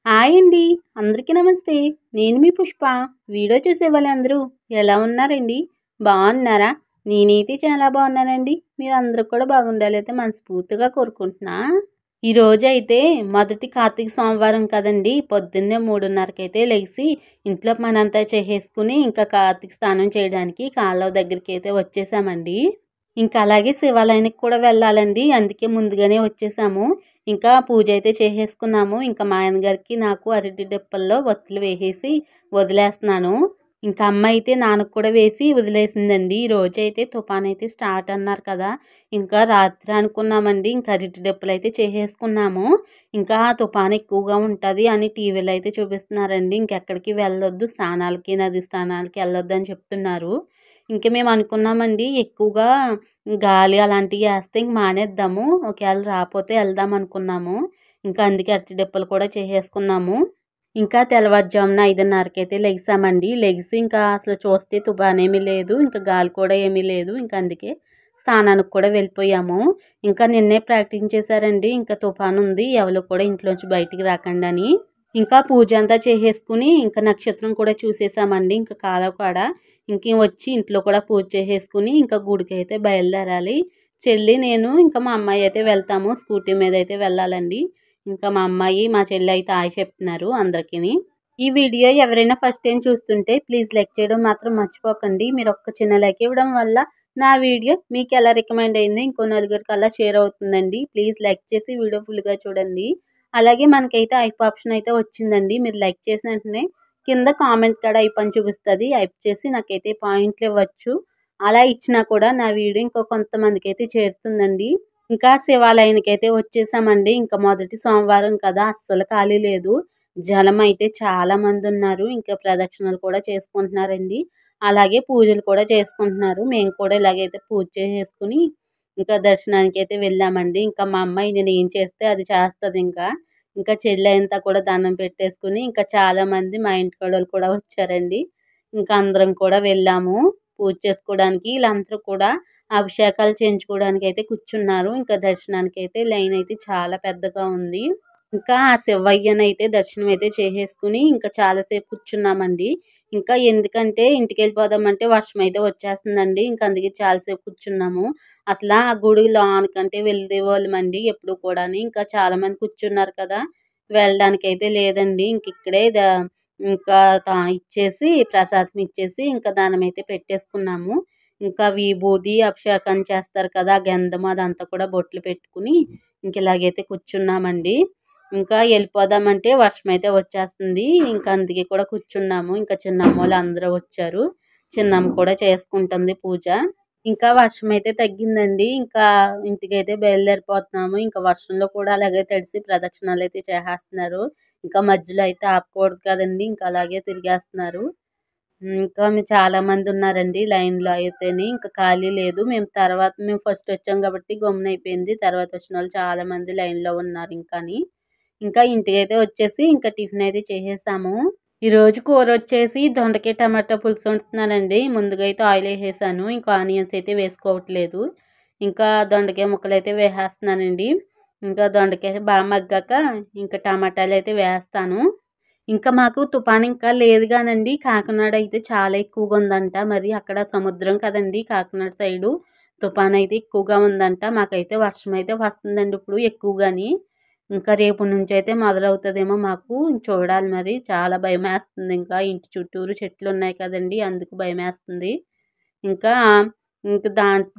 Hi అండి. అందరికీ నమస్తే. నేను మీ పుష్ప. వీడియో చూసే వాళ్ళందరూ ఎలా ఉన్నారండి? బాగున్నారా? నేనైతే చాలా బాగున్నానండి. మీరందరూ కూడా బాగుండాలైతే మనస్ఫూర్తిగా కోరుకుంటున్నా. ఈరోజైతే మొదటి కార్తీక సోమవారం కదండి. పొద్దున్నే 3:30కైతే లెగిసి ఇంట్లో పనంతా చేసేసుకుని ఇంకా కార్తీక స్నానం చేయడానికి కాలువ దగ్గరికి అయితే వచ్చేసామండి. ఇంకా అలాగే శివాలయానికి కూడా వెళ్ళాలండి. అందుకే ముందుగానే వచ్చేసాము. ఇంకా పూజ అయితే చేసేసుకున్నాము. ఇంకా మా ఆయనగారికి నాకు అరటి డిప్పల్లో ఒత్తులు వేసేసి వదిలేస్తున్నాను. ఇంకా అమ్మ అయితే నాన్నకు కూడా వేసి వదిలేసిందండి. ఈ రోజైతే తుఫాన్ అయితే స్టార్ట్ అన్నారు కదా. ఇంకా రాత్రి అనుకున్నామండి. ఇంకా అరటి డిప్పలు అయితే చేసేసుకున్నాము. ఇంకా తుఫాన్ ఎక్కువగా ఉంటుంది అని టీవీలో అయితే చూపిస్తున్నారండి. ఇంకెక్కడికి వెళ్ళొద్దు, స్నానాలకి నది స్నానాలకి వెళ్ళొద్దు అని చెప్తున్నారు. ఇంక మేము అనుకున్నామండి ఎక్కువగా గాలి అలాంటివి వేస్తే ఇంక మానేద్దాము. ఒకవేళ రాకపోతే వెళ్దాం అనుకున్నాము. ఇంకా అందుకే అరటి డిప్పలు కూడా చేసేసుకున్నాము. ఇంకా తెల్లవారుజామున 5:30కైతే లెగిసామండి. లెగిసి ఇంకా అసలు చూస్తే తుఫాన్ ఏమీ లేదు. ఇంకా గాలి కూడా ఏమీ లేదు. ఇంకా అందుకే స్నానానికి కూడా వెళ్ళిపోయాము. ఇంకా నిన్నే ప్రకటించేశారండి. ఇంకా తుఫాన్ ఉంది, ఎవరు కూడా ఇంట్లోంచి బయటికి రాకండి అని. ఇంకా పూజ అంతా చేసేసుకుని ఇంకా నక్షత్రం కూడా చూసేసామండి. ఇంకా కాలం కూడా ఇంక వచ్చి ఇంట్లో కూడా పూజ చేసేసుకుని ఇంకా గుడికి అయితే బయలుదేరాలి. చెల్లి, నేను ఇంకా మా అమ్మాయి అయితే వెళ్తాము. స్కూటీ మీద అయితే వెళ్ళాలండి. ఇంకా మా అమ్మాయి మా చెల్లి అయితే హాయ్ చెప్తున్నారు అందరికీ. ఈ వీడియో ఎవరైనా ఫస్ట్ టైం చూస్తుంటే ప్లీజ్ లైక్ చేయడం మాత్రం మర్చిపోకండి. మీరు ఒక్క చిన్న లైక్ ఇవ్వడం వల్ల నా వీడియో మీకు ఎలా రికమెండ్ అయిందో ఇంకో నలుగురికి అలా షేర్ అవుతుందండి. ప్లీజ్ లైక్ చేసి వీడియో ఫుల్గా చూడండి. అలాగే మనకైతే ఐప్ ఆప్షన్ అయితే వచ్చిందండి. మీరు లైక్ చేసిన వెంటనే కింద కామెంట్ కూడా ఐప్ అని చూపిస్తుంది. ఐప్ చేసి నాకైతే పాయింట్లు ఇవ్వచ్చు. అలా ఇచ్చినా కూడా నా వీడియో ఇంకో కొంతమందికి అయితే చేరుతుందండి. ఇంకా శివాలయానికి అయితే వచ్చేసామండి. ఇంకా మొదటి సోమవారం కదా, అస్సలు ఖాళీ లేదు. జనం అయితే చాలా మంది ఉన్నారు. ఇంకా ప్రదక్షిణలు కూడా చేసుకుంటున్నారండి. అలాగే పూజలు కూడా చేసుకుంటున్నారు. మేము కూడా ఇలాగైతే పూజ చేసేసుకుని ఇంకా దర్శనానికి అయితే వెళ్ళామండి. ఇంకా మా అమ్మాయి నేను ఏం చేస్తే అది చేస్తుంది. ఇంకా చెల్లి అంతా కూడా దండం పెట్టేసుకుని ఇంకా చాలామంది మా ఇంటి కోడలు కూడా వచ్చారండి. ఇంకా అందరం కూడా వెళ్ళాము పూజ చేసుకోవడానికి. వీళ్ళందరూ కూడా అభిషేకాలు చేయించుకోవడానికి అయితే కూర్చున్నారు. ఇంకా దర్శనానికి అయితే లైన్ అయితే చాలా పెద్దగా ఉంది. ఇంకా ఆ శివయ్యనైతే దర్శనం అయితే చేసేసుకుని ఇంకా చాలాసేపు కూర్చున్నామండి. ఇంకా ఎందుకంటే ఇంటికి వెళ్ళిపోదామంటే వర్షం అయితే వచ్చేస్తుందండి. ఇంకా అందుకే చాలాసేపు కూర్చున్నాము. అసలు ఆ గుడి లోనికంటే వెళ్ళేవాళ్ళమండి ఎప్పుడు కూడా. ఇంకా చాలామంది కూర్చున్నారు కదా, వెళ్ళడానికి అయితే లేదండి. ఇంక ఇక్కడే ఇంకా ఇచ్చేసి ప్రసాదం ఇచ్చేసి ఇంకా దానం అయితే పెట్టేసుకున్నాము. ఇంకా విభూది అభిషేకం చేస్తారు కదా, గంధం అదంతా కూడా బొట్లు పెట్టుకుని ఇంక ఇలాగైతే కూర్చున్నామండి. ఇంకా వెళ్ళిపోదామంటే వర్షం అయితే వచ్చేస్తుంది. ఇంకా అందుకే కూడా కూర్చున్నాము. ఇంకా చిన్నమ్మ వాళ్ళు అందరూ వచ్చారు. చిన్నమ్మ కూడా చేసుకుంటుంది పూజ. ఇంకా వర్షం అయితే తగ్గిందండి. ఇంకా ఇంటికైతే బయలుదేరిపోతున్నాము. ఇంకా వర్షంలో కూడా అలాగే తడిసి ప్రదక్షిణాలు అయితే చేసేస్తున్నారు. ఇంకా మధ్యలో అయితే ఆపకూడదు కదండి. ఇంకా అలాగే తిరిగేస్తున్నారు. ఇంకా చాలా మంది ఉన్నారండి లైన్లో అయితేని. ఇంకా ఖాళీ లేదు. మేము ఫస్ట్ వచ్చాం కాబట్టి గమ్మున అయిపోయింది. తర్వాత వచ్చిన వాళ్ళు చాలా మంది లైన్లో ఉన్నారు ఇంకాని. ఇంకా ఇంటికైతే వచ్చేసి ఇంకా టిఫిన్ అయితే చేసేసాము. ఈరోజు కూర వచ్చేసి దొండకాయ టమాటా పులుసు వండుతున్నానండి. ముందుగా అయితే ఆయిల్ వేసేసాను. ఇంకా ఆనియన్స్ అయితే వేసుకోవట్లేదు. ఇంకా దొండకాయ ముక్కలు అయితే వేసేస్తున్నానండి. ఇంకా దొండకాయ బాగా మగ్గాక ఇంకా టమాటాలు అయితే వేస్తాను. ఇంకా మాకు తుఫాన్ ఇంకా లేదు కానండి. కాకినాడ అయితే చాలా ఎక్కువగా ఉందంట. మరి అక్కడ సముద్రం కదండి కాకినాడ సైడు. తుఫాన్ అయితే ఎక్కువగా ఉందంట. మాకైతే వర్షం అయితే వస్తుందండి ఇప్పుడు ఎక్కువగాని. ఇంకా రేపు నుంచి అయితే మొదలవుతుందేమో మాకు. చూడాలి మరి. చాలా భయమేస్తుంది. ఇంకా ఇంటి చుట్టూరు చెట్లు ఉన్నాయి కదండి, అందుకు భయమేస్తుంది. ఇంకా ఇంకా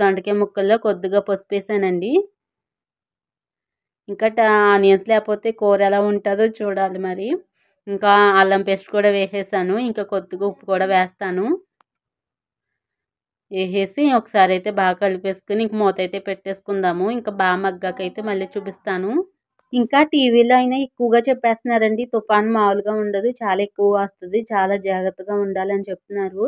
దొండకాయ ముక్కల్లో కొద్దిగా పసుపు వేసానండి. ఇంకా ఆనియన్స్ లేకపోతే కూర ఎలా ఉంటుందో చూడాలి మరి. ఇంకా అల్లం పేస్ట్ కూడా వేసేసాను. ఇంకా కొద్దిగా ఉప్పు కూడా వేస్తాను. వేసేసి ఒకసారి అయితే బాగా కలిపేసుకుని ఇంక మూత అయితే పెట్టేసుకుందాము. ఇంకా బాగా మగ్గాకైతే మళ్ళీ చూపిస్తాను. ఇంకా టీవీలో అయినా ఎక్కువగా చెప్పేస్తున్నారండి. తుఫాన్ మామూలుగా ఉండదు, చాలా ఎక్కువ వస్తుంది, చాలా జాగ్రత్తగా ఉండాలని చెప్తున్నారు.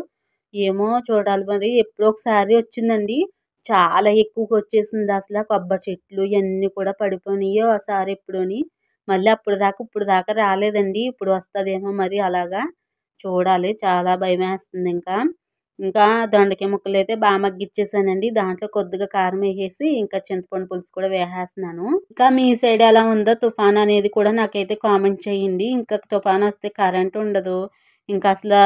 ఏమో చూడాలి మరి. ఎప్పుడో ఒకసారి వచ్చిందండి, చాలా ఎక్కువగా వచ్చేసింది. అసలు కొబ్బరి చెట్లు ఇవన్నీ కూడా పడిపోయినాయో ఒకసారి ఎప్పుడోని. మళ్ళీ ఇప్పుడు దాకా రాలేదండి. ఇప్పుడు వస్తుందేమో మరి అలాగా చూడాలి. చాలా భయం వేస్తుంది. ఇంకా దొండకాయ ముక్కలైతే బాగా మగ్గిచ్చేసానండి. దాంట్లో కొద్దిగా కారం వేసేసి ఇంకా చింతపండు పులుసు కూడా వేసేస్తున్నాను. ఇంకా మీ సైడ్ ఎలా ఉందో తుఫాన్ అనేది కూడా నాకైతే కామెంట్ చేయండి. ఇంకా తుఫాన్ వస్తే కరెంట్ ఉండదు. ఇంకా అసలు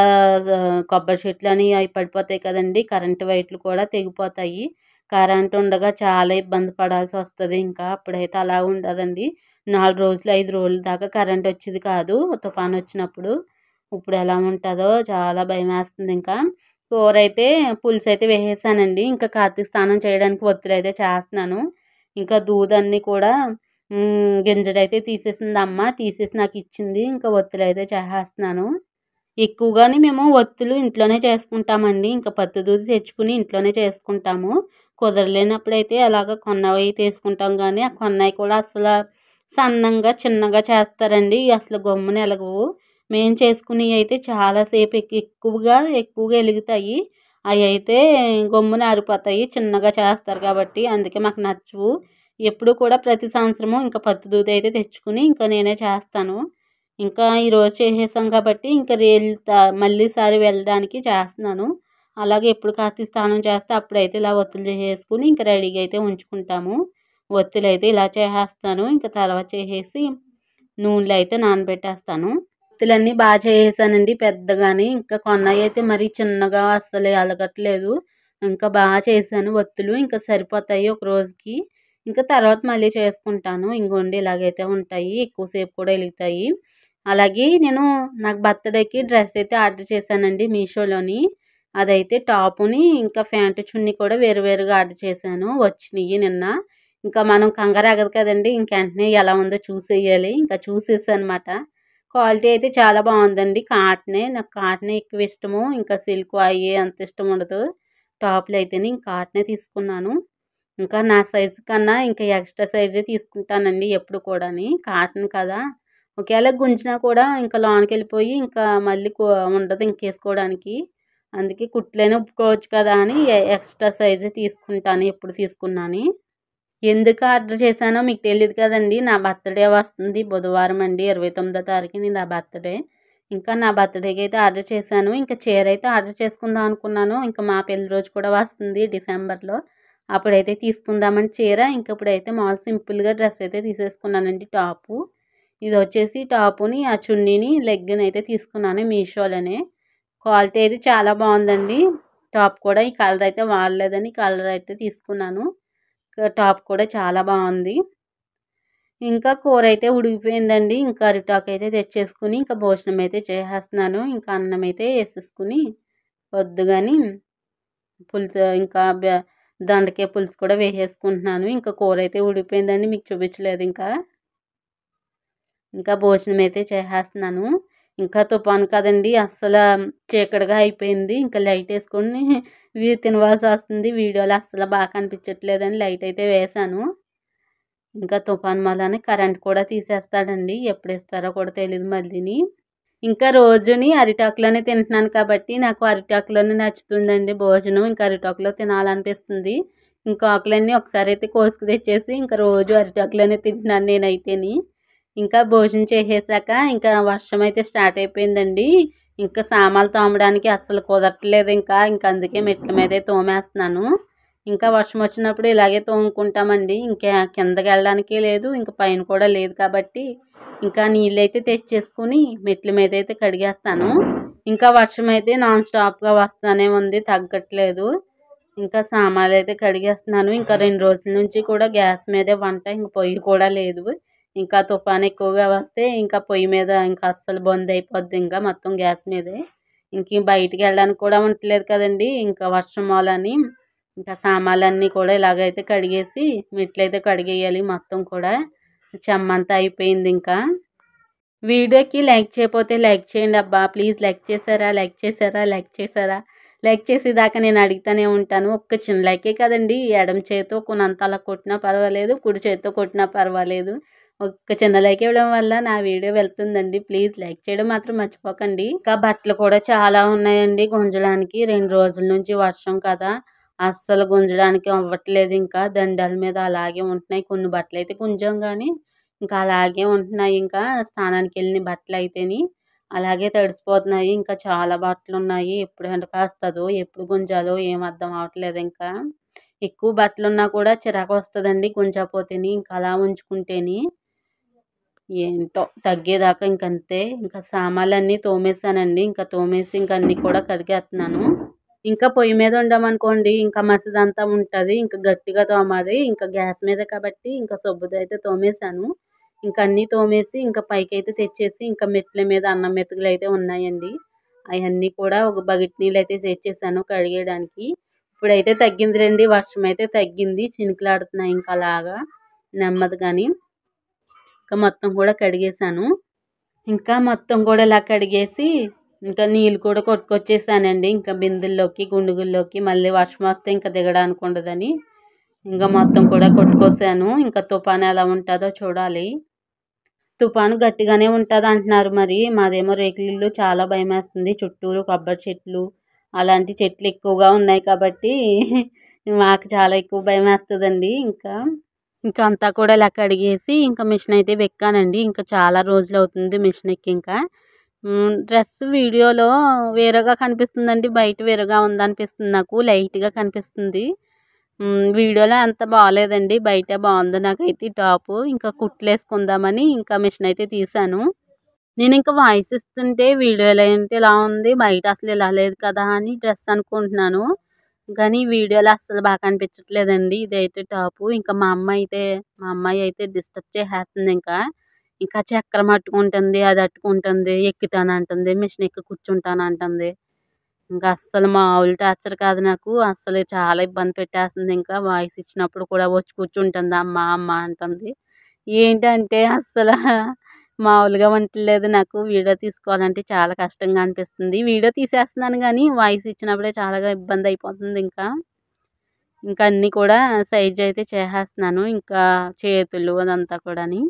కొబ్బరి చెట్లని అవి పడిపోతాయి కదండి. కరెంటు వైర్లు కూడా తెగిపోతాయి. కరెంట్ ఉండగా చాలా ఇబ్బంది పడాల్సి వస్తుంది. ఇంకా అప్పుడైతే అలా ఉండదండి. 4 రోజులు 5 రోజుల దాకా కరెంట్ వచ్చేది కాదు తుఫాన్ వచ్చినప్పుడు. ఇప్పుడు ఎలా ఉంటుందో చాలా భయమేస్తుంది ఇంకా. కూరైతే పులుసైతే వేసేసానండి. ఇంకా కార్తీక స్నానం చేయడానికి ఒత్తులైతే చేస్తున్నాను. ఇంకా దూదన్నీ కూడా గింజడైతే తీసేసింది అమ్మ. తీసేసి నాకిచ్చింది. ఇంకా ఒత్తులైతే చేసేస్తున్నాను. ఎక్కువగానే మేము ఒత్తులు ఇంట్లోనే చేసుకుంటామండి. ఇంకా పత్తి దూది తెచ్చుకుని ఇంట్లోనే చేసుకుంటాము. కుదరలేనప్పుడైతే అలాగ కొన్నవి తీసుకుంటాం గానీ, ఆ కొన్నవి కూడా అసలు సన్నంగా చిన్నగా చేస్తారండి. అసలు గమ్మున ఎలగవు. మేము చేసుకునేవి అయితే చాలాసేపు ఎక్కువగా ఎలుగుతాయి. అవి అయితే గమ్మున ఆరిపోతాయి. చిన్నగా చేస్తారు కాబట్టి అందుకే మాకు నచ్చవు. ఎప్పుడు కూడా ప్రతి సంవత్సరము ఇంకా పత్తి దూది అయితే తెచ్చుకుని ఇంకా నేనే చేస్తాను. ఇంకా ఈరోజు చేసేసాం కాబట్టి ఇంకా మళ్ళీసారి వెళ్ళడానికి చేస్తున్నాను. అలాగే ఎప్పుడు కార్తీక స్నానం చేస్తే అప్పుడైతే ఇలా ఒత్తులు చేసేసుకుని ఇంకా రెడీగా అయితే ఉంచుకుంటాము. ఒత్తులు అయితే ఇలా చేసేస్తాను. ఇంకా తర్వాత చేసేసి నూనెలో అయితే నానబెట్టేస్తాను. ఒత్తులన్నీ బాగా చేసేసానండి పెద్దగాని. ఇంకా కొన్నవి అయితే మరీ చిన్నగా అస్సలు ఎలగట్లేదు. ఇంకా బాగా చేశాను ఒత్తులు. ఇంకా సరిపోతాయి ఒక రోజుకి. ఇంకా తర్వాత మళ్ళీ చేసుకుంటాను. ఇంకోండి ఇలాగైతే ఉంటాయి. ఎక్కువసేపు కూడా వెలుగుతాయి. అలాగే నాకు బర్త్డేకి డ్రెస్ అయితే ఆర్డర్ చేశానండి మీషోలోని. అదైతే టాపుని ఇంకా ప్యాంటు చున్నీ కూడా వేరువేరుగా ఆర్డర్ చేశాను. వచ్చినాయి నిన్న. ఇంకా మనం కంగారు ఆగదు కదండి. ఇంక వెంటనే ఎలా ఉందో చూసేయాలి. ఇంకా చూసేసానమాట. క్వాలిటీ అయితే చాలా బాగుందండి. కాటనే. నాకు కాటనే ఎక్కువ ఇష్టము. ఇంకా సిల్క్ అవి అంత ఇష్టం ఉండదు. టాప్లు అయితేనే ఇంక కాటనే తీసుకున్నాను. ఇంకా నా సైజు కన్నా ఇంకా ఎక్స్ట్రా సైజే తీసుకుంటానండి ఎప్పుడు కూడాని. కాటన్ కదా! ఒకవేళ గుంజినా కూడా ఇంకా లోనకెళ్ళిపోయి ఇంకా మళ్ళీ ఉండదు ఇంకేసుకోవడానికి. అందుకే కుట్లైనా ఉప్పుకోవచ్చు కదా అని ఎక్స్ట్రా సైజే తీసుకుంటాను ఎప్పుడు తీసుకున్నాని. ఎందుకు ఆర్డర్ చేశానో మీకు తెలీదు కదండి. నా బర్త్డే వస్తుంది బుధవారం అండి. 29వ తారీఖుని నా బర్త్డే. ఇంకా నా బర్త్డేకి అయితే ఆర్డర్ చేశాను. ఇంకా చీర అయితే ఆర్డర్ చేసుకుందాం అనుకున్నాను. ఇంకా మా పెళ్లి రోజు కూడా వస్తుంది డిసెంబర్లో. అప్పుడైతే తీసుకుందామని చీర. ఇంక ఇప్పుడైతే మామూలు సింపుల్గా డ్రెస్ అయితే తీసేసుకున్నానండి టాపు. ఇది వచ్చేసి టాపుని ఆ చున్నీని లెగ్గిన్ అయితే తీసుకున్నాను మీషోలోనే. క్వాలిటీ అయితే చాలా బాగుందండి. టాప్ కూడా ఈ కలర్ అయితే వాడలేదని కలర్ అయితే తీసుకున్నాను. టాప్ కూడా చాలా బాగుంది. ఇంకా కూర అయితే ఉడికిపోయిందండి. ఇంకా అరిటాకు అయితే తెచ్చేసుకుని ఇంకా భోజనం అయితే చేసేస్తున్నాను. ఇంకా అన్నం అయితే వేసేసుకుని వద్దుగాని పులుసు ఇంకా దొండకాయ పులుసు కూడా వేసేసుకుంటున్నాను. ఇంకా కూర అయితే ఉడికిపోయిందండి. మీకు చూపించలేదు ఇంకా. ఇంకా భోజనం అయితే చేసేస్తున్నాను. ఇంకా తుఫాను కదండి అస్సలు చీకటిగా అయిపోయింది. ఇంకా లైట్ వేసుకొని తినవలసి వస్తుంది. వీడియోలో అస్సలు బాగా కనిపించట్లేదని లైట్ అయితే వేశాను. ఇంకా తుఫాను వల్లనే కరెంట్ కూడా తీసేస్తాడండి. ఎప్పుడు ఇస్తారో కూడా తెలియదు మళ్ళీని. ఇంకా రోజుని అరిటాకులోనే తింటున్నాను కాబట్టి నాకు అరిటాకులోనే నచ్చుతుందండి భోజనం. ఇంకా అరిటాకులో తినాలనిపిస్తుంది. ఇంకా ఆకులన్నీ ఒకసారి అయితే కోసుకు తెచ్చేసి ఇంకా రోజు అరిటాకులోనే తింటున్నాను నేనైతేని. ఇంకా భోజనం చేసేసాక ఇంకా వర్షం అయితే స్టార్ట్ అయిపోయిందండి. ఇంకా సామాన్లు తోమడానికి అస్సలు కుదరట్లేదు ఇంకా అందుకే మెట్ల మీదే తోమేస్తున్నాను. ఇంకా వర్షం వచ్చినప్పుడు ఇలాగే తోముకుంటామండి. ఇంకా కిందకి వెళ్ళడానికి లేదు. ఇంకా పైన కూడా లేదు కాబట్టి ఇంకా నీళ్ళైతే తెచ్చేసుకుని మెట్ల మీద అయితే కడిగేస్తాను. ఇంకా వర్షం అయితే నాన్ స్టాప్గా వస్తూనే ఉంది, తగ్గట్లేదు. ఇంకా సామాన్లు అయితే కడిగేస్తున్నాను. ఇంకా 2 రోజుల నుంచి కూడా గ్యాస్ మీదే వంట. ఇంక పొయ్యి కూడా లేదు. ఇంకా తుఫాను ఎక్కువగా వస్తే ఇంకా పొయ్యి మీద ఇంకా అస్సలు బంద్ అయిపోద్ది. ఇంకా మొత్తం గ్యాస్ మీదే. ఇంక బయటికి వెళ్ళడానికి కూడా ఉండట్లేదు కదండి. ఇంకా వర్షం మూలని ఇంకా సామాన్లన్నీ కూడా ఇలాగైతే కడిగేసి మెట్లయితే కడిగేయాలి మొత్తం కూడా. చెమ్మంతా అయిపోయింది ఇంకా. వీడియోకి లైక్ చేయకపోతే లైక్ చేయండి అబ్బా ప్లీజ్. లైక్ చేశారా, లైక్ చేశారా, లైక్ చేశారా? లైక్ చేసేదాకా నేను అడుగుతూనే ఉంటాను. ఒక్క చిన్న లైకే కదండి. ఎడమ చేతితో కొనంత అలా కొట్టినా పర్వాలేదు, కుడి చేతితో కొట్టినా పర్వాలేదు. ఒక్క చిన్న లైక్ ఇవ్వడం వల్ల నా వీడియో వెళ్తుందండి. ప్లీజ్ లైక్ చేయడం మాత్రం మర్చిపోకండి. ఇంకా బట్టలు కూడా చాలా ఉన్నాయండి గుంజడానికి. 2 రోజుల నుంచి వర్షం కదా, అస్సలు గుంజడానికి అవ్వట్లేదు. ఇంకా దండాల మీద అలాగే ఉంటున్నాయి. కొన్ని బట్టలు అయితే గుంజాం కానీ ఇంకా అలాగే ఉంటున్నాయి. ఇంకా స్నానానికి వెళ్ళిన బట్టలు అయితేని అలాగే తడిసిపోతున్నాయి. ఇంకా చాలా బట్టలున్నాయి. ఎప్పుడు ఎండ కాస్తదో, ఎప్పుడు గుంజాలో ఏం అర్థం అవ్వట్లేదు ఇంకా. ఎక్కువ బట్టలున్నా కూడా చిరాకొస్తదండి గుంజకపోతేని. ఇంకా అలా ఉంచుకుంటేని. ఏంటో తగ్గేదాకా ఇంకంతే. ఇంకా సామాన్లన్నీ తోమేసానండి. ఇంకా తోమేసి ఇంక అన్నీ కూడా కడిగేత్తన్నాను. ఇంకా పొయ్యి మీద వండామనుకోండి ఇంకా మసిదంతా ఉంటది. ఇంకా గట్టిగా తోమాలి. ఇంకా గ్యాస్ మీద కాబట్టి ఇంకా సబ్బుతో అయితే తోమేసాను. ఇంక అన్నీ తోమేసి ఇంకా పైకైతే తెచ్చేసి ఇంకా మెట్ల మీద అన్నం మెతుకులైతే ఉన్నాయండి. అయన్నీ కూడా ఒక బకెట్ నీళ్ళైతే తెచ్చేసాను కడిగేయడానికి. ఇప్పుడైతే తగ్గిందిలెండి. వర్షమైతే తగ్గింది. చినుకులాడుతున్నాయి ఇంకా అలాగా నెమ్మదిగాని. ఇంకా మొత్తం కూడా కడిగేసాను. ఇంకా మొత్తం కూడా ఇలా కడిగేసి ఇంకా నీళ్ళు కూడా కొట్టుకొచ్చేసానండి. ఇంకా బిందెల్లోకి, గుండుగుల్లోకి మళ్ళీ వర్షం వస్తే ఇంకా దిగడానికి ఉండదని ఇంకా మొత్తం కూడా కొట్టుకొచ్చాను. ఇంకా తుఫాను ఎలా ఉంటుందో చూడాలి. తుఫాను గట్టిగానే ఉంటుంది అంటున్నారు మరి. మాదేమో రేకులిల్లు చాలా భయమేస్తుంది. చుట్టూరు కొబ్బరి చెట్లు అలాంటి చెట్లు ఎక్కువగా ఉన్నాయి కాబట్టి మాకు చాలా ఎక్కువ భయమేస్తుందండి. ఇంకా అంతా కూడా ఇలా కడిగేసి ఇంకా మిషన్ అయితే వెక్కానండి. ఇంకా చాలా రోజులు అవుతుంది మిషన్ ఎక్కి. ఇంకా డ్రెస్ వీడియోలో వేరేగా కనిపిస్తుందండి. బయట వేరేగా ఉందనిపిస్తుంది నాకు. లైట్గా కనిపిస్తుంది. వీడియోలో అంత బాగాలేదండి. బయట బాగుంది నాకైతే టాపు. ఇంకా కుట్లేసుకుందామని ఇంకా మిషన్ అయితే తీసాను. నేను ఇంకా వాయిస్ ఇస్తుంటే వీడియోలో ఏంటి ఇలా ఉంది, బయట అసలు ఇలా లేదు కదా అని డ్రెస్ అనుకుంటున్నాను. కానీ వీడియోలో అస్సలు బాగా కనిపించట్లేదండి. ఇదైతే టాపు. ఇంకా మా అమ్మాయి అయితే డిస్టర్బ్ చేసేస్తుంది ఇంకా. ఇంకా చక్రం అట్టుకుంటుంది, అది అట్టుకుంటుంది, ఎక్కుతానంటుంది, మిషన్ ఎక్కి కూర్చుంటానంటుంది. ఇంకా అస్సలు మామూలు టార్చర్ కాదు నాకు. అస్సలు చాలా ఇబ్బంది పెట్టేస్తుంది. ఇంకా వాయిస్ ఇచ్చినప్పుడు కూడా వచ్చి కూర్చుంటుంది. అమ్మ అమ్మ అంటుంది. ఏంటంటే అస్సలు మామూలుగా ఉండట్లేదు నాకు. వీడియో తీసుకోవాలంటే చాలా కష్టంగా అనిపిస్తుంది. వీడియో తీసేస్తున్నాను కానీ వాయిస్ ఇచ్చినప్పుడే చాలా ఇబ్బంది అయిపోతుంది. ఇంకా అన్నీ కూడా సైజ్ అయితే చేసేస్తున్నాను. ఇంకా చేతులు అదంతా కూడాని.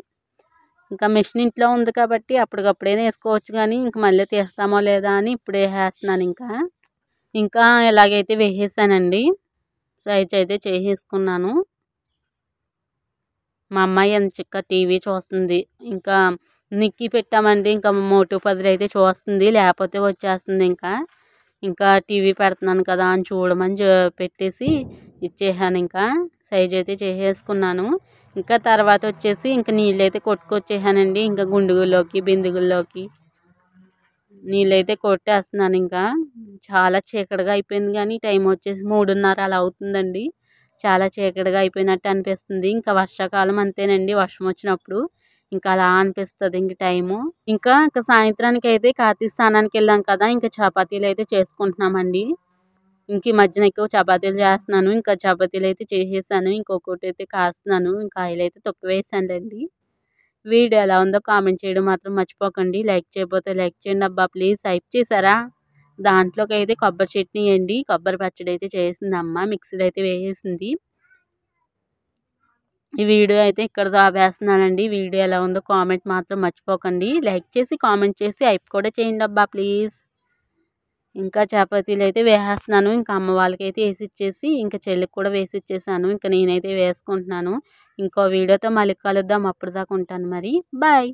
ఇంకా మిషన్ ఇంట్లో ఉంది కాబట్టి అప్పటికప్పుడైనా వేసుకోవచ్చు కానీ ఇంక మళ్ళీ తీస్తామో లేదా అని ఇప్పుడే వేసేస్తున్నాను. ఇంకా ఎలాగైతే వేసేసానండి. సైజ్ అయితే చేసేసుకున్నాను. మా అమ్మాయి ఎంచక్కా టీవీ చూస్తుంది. ఇంకా నిక్కి పెట్టామండి. ఇంకా మోటు పదులు అయితే చూస్తుంది. లేకపోతే వచ్చేస్తుంది. ఇంకా టీవీ పెడుతున్నాను కదా అని చూడమని పెట్టేసి ఇచ్చేసాను. ఇంకా సైజ్ అయితే చేసేసుకున్నాను. ఇంకా తర్వాత వచ్చేసి ఇంకా నీళ్ళైతే కొట్టుకొచ్చేసానండి. ఇంకా గుండుగుల్లోకి, బిందుగుల్లోకి నీళ్ళైతే కొట్టేస్తున్నాను. ఇంకా చాలా చీకటిగా అయిపోయింది కానీ టైం వచ్చేసి 3:30 అలా అవుతుందండి. చాలా చీకటిగా అయిపోయినట్టు అనిపిస్తుంది. ఇంకా వర్షాకాలం అంతేనండి. వర్షం వచ్చినప్పుడు ఇంకా అలా అనిపిస్తుంది టైము. ఇంకా సాయంత్రానికి అయితే కార్తీక స్నానానికి వెళ్ళాం కదా. ఇంకా చపాతీలు అయితే చేసుకుంటున్నామండి. ఇంక ఈ మధ్యన ఎక్కువ చపాతీలు చేస్తున్నాను. ఇంకా చపాతీలు అయితే చేసేసాను. ఇంకొకటి అయితే కాస్తున్నాను. ఇంకా ఆయిల్ అయితే తక్కువ వేసానండి. వీడియో ఎలా ఉందో కామెంట్ చేయడం మాత్రం మర్చిపోకండి. లైక్ చేయకపోతే లైక్ చేయండి అబ్బా ప్లీజ్. హైప్ చేశారా? దాంట్లోకి అయితే కొబ్బరి చట్నీ అండి. కొబ్బరి పచ్చడి అయితే చేసింది అమ్మ. మిక్సీలో అయితే వేసేసింది. ఈ వీడియో అయితే ఇక్కడితో ఆపేస్తున్నానండి. వీడియో ఎలా ఉందో కామెంట్ మాత్రం మర్చిపోకండి. లైక్ చేసి కామెంట్ చేసి హైప్ కూడా చేయండి అబ్బా ప్లీజ్. ఇంకా చపాతీలు అయితే వేసేస్తున్నాను. ఇంకా అమ్మ వాళ్ళకైతే వేసిచ్చేసి ఇంకా చెల్లికి కూడా వేసిచ్చేసాను. ఇంకా నేనైతే వేసుకుంటున్నాను. ఇంకో వీడియోతో మళ్ళీ కలుద్దాం. అప్పటిదాకా ఉంటాను మరి. బాయ్.